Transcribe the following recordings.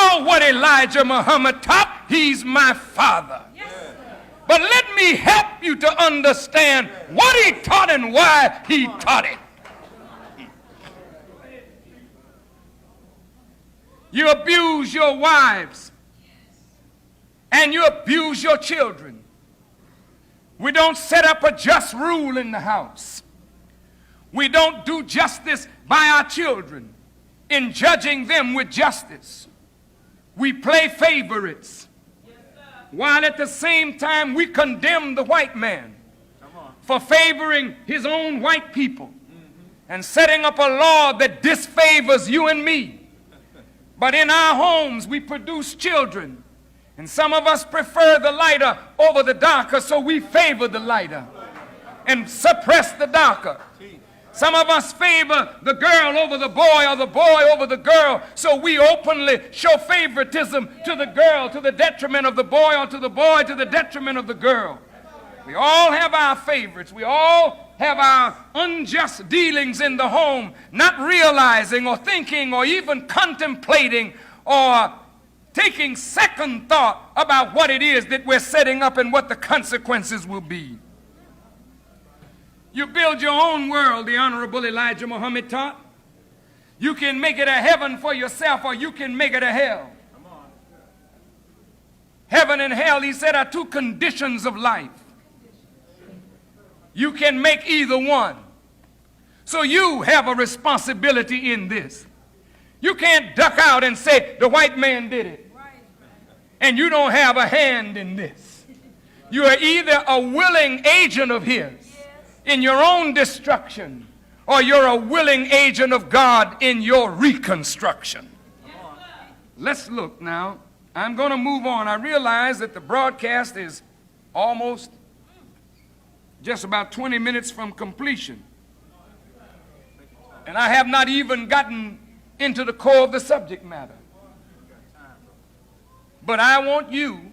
know what Elijah Muhammad taught. He's my father. But let me help you to understand what he taught and why he taught it. You abuse your wives and you abuse your children. We don't set up a just rule in the house. We don't do justice by our children in judging them with justice. We play favorites, while at the same time we condemn the white man for favoring his own white people and setting up a law that disfavors you and me. But in our homes we produce children, and some of us prefer the lighter over the darker, so we favor the lighter and suppress the darker. Some of us favor the girl over the boy or the boy over the girl, so we openly show favoritism to the girl to the detriment of the boy, or to the boy to the detriment of the girl. We all have our favorites. We all have our unjust dealings in the home, not realizing or thinking or even contemplating or taking second thought about what it is that we're setting up and what the consequences will be. You build your own world, the Honorable Elijah Muhammad taught. You can make it a heaven for yourself, or you can make it a hell. Heaven and hell, he said, are two conditions of life. You can make either one. So you have a responsibility in this. You can't duck out and say, the white man did it. And you don't have a hand in this. You are either a willing agent of his in your own destruction, or you're a willing agent of God in your reconstruction. Let's look now. I'm going to move on. I realize that the broadcast is almost just about 20 minutes from completion. And I have not even gotten into the core of the subject matter. But I want you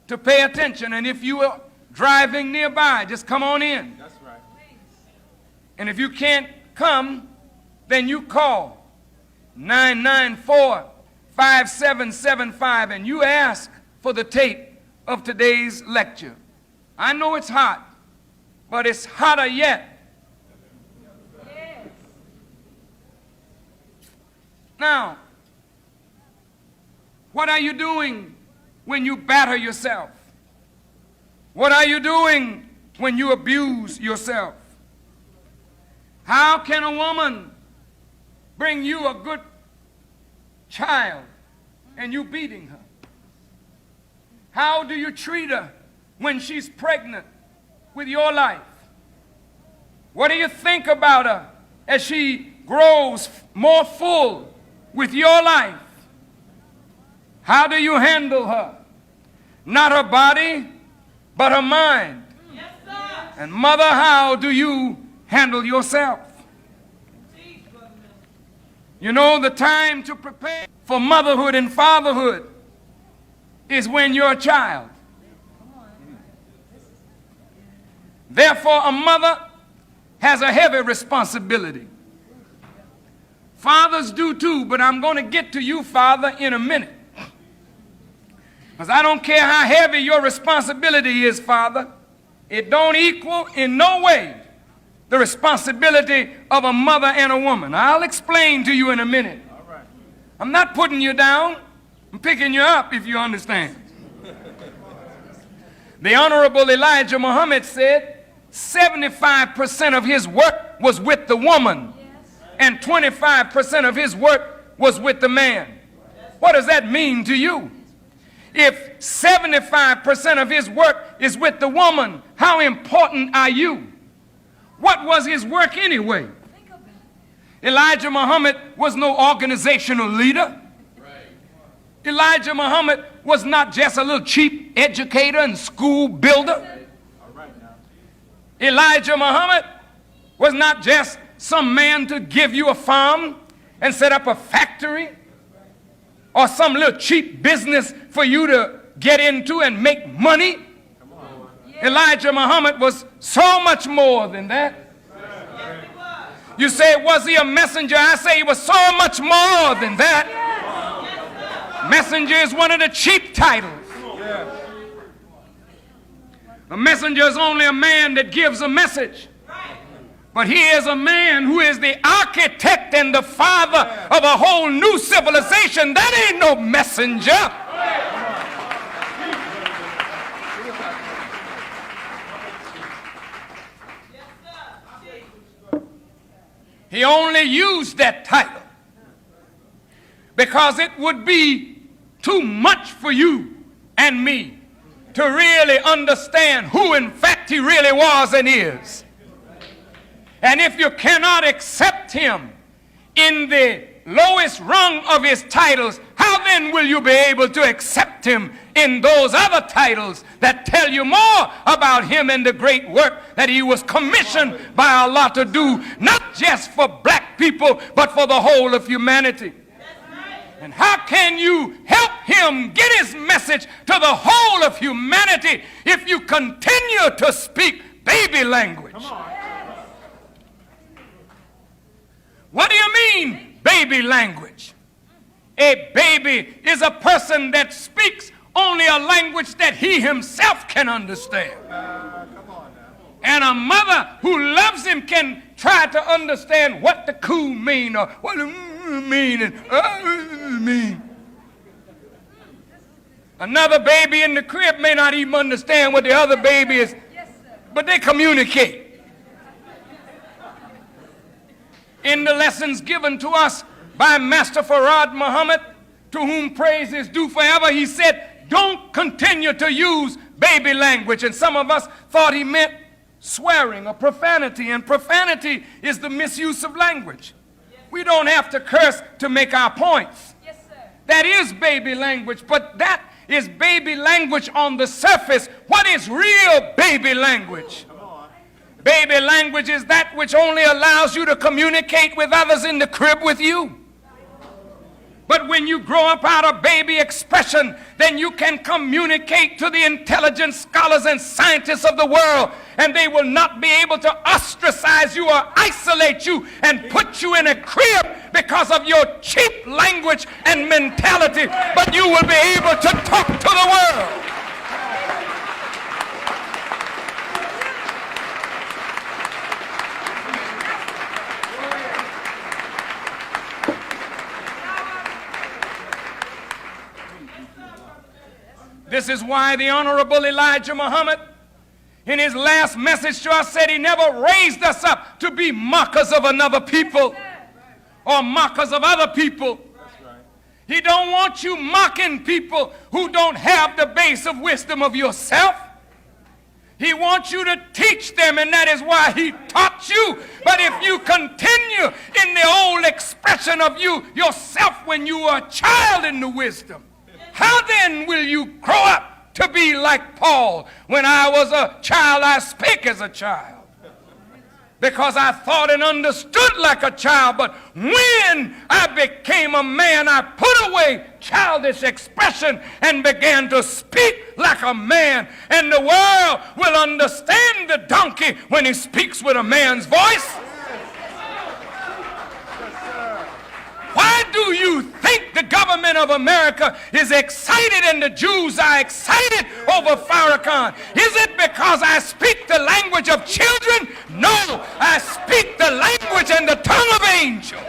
to pay attention, and if you are driving nearby, just come on in. That's right. And if you can't come, then you call 994-5775 and you ask for the tape of today's lecture. I know it's hot, but it's hotter yet. Yes. Now, what are you doing when you batter yourself? What are you doing when you abuse yourself? How can a woman bring you a good child and you beating her? How do you treat her when she's pregnant with your life? What do you think about her as she grows more full with your life? How do you handle her? Not her body, but her mind. Yes, sir. And mother, how do you handle yourself? You know, the time to prepare for motherhood and fatherhood is when you're a child. Therefore, a mother has a heavy responsibility. Fathers do too, but I'm going to get to you, father, in a minute. Because I don't care how heavy your responsibility is, father. It don't equal in no way the responsibility of a mother and a woman. I'll explain to you in a minute. All right. I'm not putting you down. I'm picking you up, if you understand. The Honorable Elijah Muhammad said 75% of his work was with the woman, and 25% of his work was with the man. What does that mean to you? If 75% of his work is with the woman, how important are you? What was his work anyway? Elijah Muhammad was no organizational leader. Elijah Muhammad was not just a little cheap educator and school builder. Elijah Muhammad was not just some man to give you a farm and set up a factory, or some little cheap business for you to get into and make money. Elijah Muhammad was so much more than that. You say, was he a messenger? I say he was so much more than that. Messenger is one of the cheap titles. A messenger is only a man that gives a message. But he is a man who is the architect and the father of a whole new civilization. That ain't no messenger. He only used that title because it would be too much for you and me to really understand who in fact he really was and is. And if you cannot accept him in the lowest rung of his titles, how then will you be able to accept him in those other titles that tell you more about him and the great work that he was commissioned by Allah to do, not just for black people, but for the whole of humanity? And how can you help him get his message to the whole of humanity if you continue to speak baby language? What do you mean, baby language? A baby is a person that speaks only a language that he himself can understand. And a mother who loves him can try to understand what the coo mean or what the mean and mean. Another baby in the crib may not even understand what the other baby is, but they communicate. In the lessons given to us by Master Farad Muhammad, to whom praise is due forever, he said, don't continue to use baby language. And some of us thought he meant swearing or profanity, and profanity is the misuse of language. We don't have to curse to make our points. Yes, sir. That is baby language, but that is baby language on the surface. What is real baby language? Baby language is that which only allows you to communicate with others in the crib with you. But when you grow up out of baby expression, then you can communicate to the intelligent scholars and scientists of the world, and they will not be able to ostracize you or isolate you and put you in a crib because of your cheap language and mentality, but you will be able to talk to the world. This is why the Honorable Elijah Muhammad, in his last message to us, said he never raised us up to be mockers of another people or mockers of other people. He don't want you mocking people who don't have the base of wisdom of yourself. He wants you to teach them, and that is why he taught you. But if you continue in the old expression of you yourself when you were a child in the wisdom, how then will you grow up to be like Paul? When I was a child, I spake as a child, because I thought and understood like a child. But when I became a man, I put away childish expression and began to speak like a man. And the world will understand the donkey when he speaks with a man's voice. Why do you think the government of America is excited and the Jews are excited over Farrakhan? Is it because I speak the language of children? No, I speak the language and the tongue of angels.